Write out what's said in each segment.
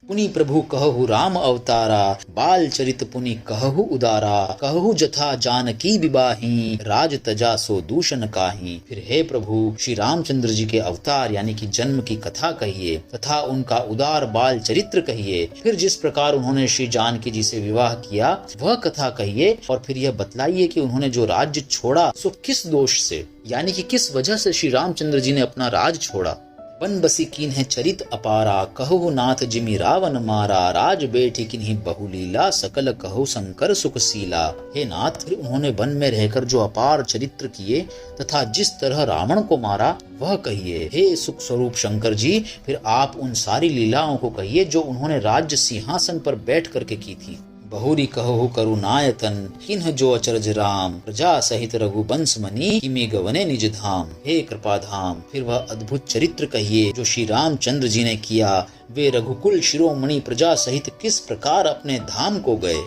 पुनि प्रभु कहु राम अवतारा, बाल चरित पुनि कहु उदारा, कहु जथा जानकी विबाही, राज तजा सो दूषण काहि। फिर हे प्रभु श्री रामचंद्र जी के अवतार यानी कि जन्म की कथा कहिए तथा उनका उदार बाल चरित्र कहिए। फिर जिस प्रकार उन्होंने श्री जानकी जी से विवाह किया वह कथा कहिए, और फिर यह बतलाइए कि उन्होंने जो राज्य छोड़ा सो किस दोष से, यानी कि किस वजह से श्री रामचंद्र जी ने अपना राज छोड़ा। बन बसी कीन्ह चरित अपारा, कहु नाथ जिमि रावण मारा, राज बेठी किन्हीं बहुलीला, सकल कहु शंकर सुखशीला। हे नाथ, फिर उन्होंने वन में रहकर जो अपार चरित्र किए तथा जिस तरह रावण को मारा वह कहिए। हे सुख स्वरूप शंकर जी, फिर आप उन सारी लीलाओं को कहिए जो उन्होंने राज्य सिंहासन पर बैठ करके की थी। बहुरी कहु करुणायतन, किन्ह जो अचरज राम, प्रजा सहित रघुवंश मनी, किमे गवने निज धाम। हे कृपाधाम, फिर वह अद्भुत चरित्र कहिए जो श्री रामचंद्र जी ने किया। वे रघुकुल शिरोमणि प्रजा सहित किस प्रकार अपने धाम को गए।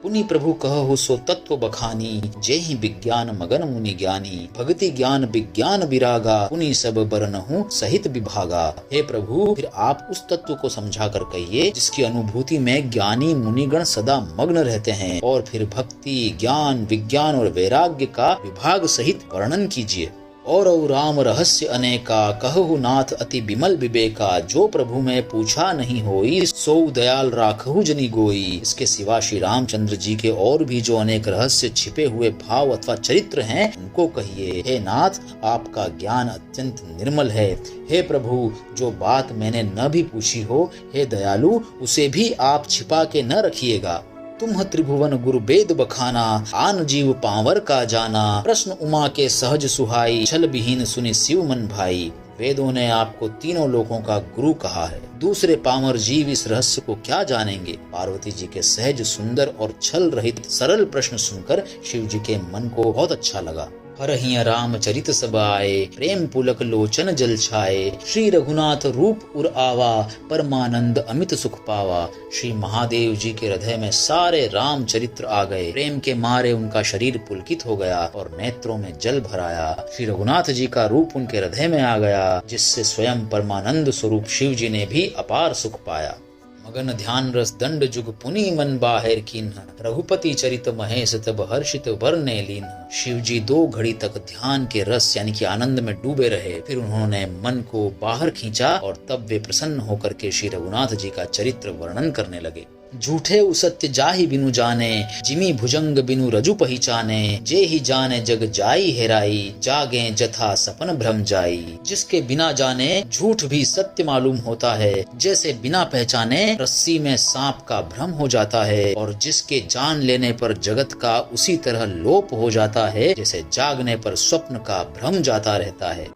पुनि प्रभु कहु सो तत्व बखानी, जेहि विज्ञान मगन मुनि ज्ञानी, भक्ति ज्ञान विज्ञान विरागा, पुनि सब बरनहु सहित विभागा। हे प्रभु, फिर आप उस तत्व को समझा कर कहिए जिसकी अनुभूति में ज्ञानी मुनिगण सदा मग्न रहते हैं, और फिर भक्ति ज्ञान विज्ञान और वैराग्य का विभाग सहित वर्णन कीजिए। और राम रहस्य अनेका, कहु नाथ अति विमल विवेका, जो प्रभु में पूछा नहीं होई, सो दयाल राखहु जनि गोई। इसके सिवा श्री रामचंद्र जी के और भी जो अनेक रहस्य छिपे हुए भाव अथवा चरित्र हैं उनको कहिए। हे नाथ, आपका ज्ञान अत्यंत निर्मल है। हे प्रभु, जो बात मैंने न भी पूछी हो, हे दयालु, उसे भी आप छिपा के न रखिएगा। तुम त्रिभुवन गुरु वेद बखाना, आन जीव पावर का जाना, प्रश्न उमा के सहज सुहाई, छल विहीन सुनि शिव मन भाई। वेदों ने आपको तीनों लोकों का गुरु कहा है, दूसरे पामर जीव इस रहस्य को क्या जानेंगे। पार्वती जी के सहज सुंदर और छल रहित सरल प्रश्न सुनकर शिव जी के मन को बहुत अच्छा लगा। हरहिया राम चरित सब आए, प्रेम पुलक लोचन जल छाए, श्री रघुनाथ रूप उर आवा, परमानंद अमित सुख पावा। श्री महादेव जी के हृदय में सारे राम चरित्र आ गए। प्रेम के मारे उनका शरीर पुलकित हो गया और नेत्रों में जल भर आया। श्री रघुनाथ जी का रूप उनके हृदय में आ गया, जिससे स्वयं परमानंद स्वरूप शिव जी ने भी अपार सुख पाया। मगन ध्यान रस दंड जुग पुनि मन बाहिर कीन्ह, रघुपति चरित महेश तब हर्षित वरने लीन। शिव जी 2 घड़ी तक ध्यान के रस यानी कि आनंद में डूबे रहे। फिर उन्होंने मन को बाहर खींचा और तब वे प्रसन्न होकर के श्री रघुनाथ जी का चरित्र वर्णन करने लगे। झूठे उसत्य जाहि बिनु जाने, जिमी भुजंग बिनु रजु पहिचाने, जे ही जाने जग जाई हेराई, जागे जथा सपन भ्रम जाई। जिसके बिना जाने झूठ भी सत्य मालूम होता है, जैसे बिना पहचाने रस्सी में सांप का भ्रम हो जाता है, और जिसके जान लेने पर जगत का उसी तरह लोप हो जाता है, जैसे जागने पर स्वप्न का भ्रम जाता रहता है।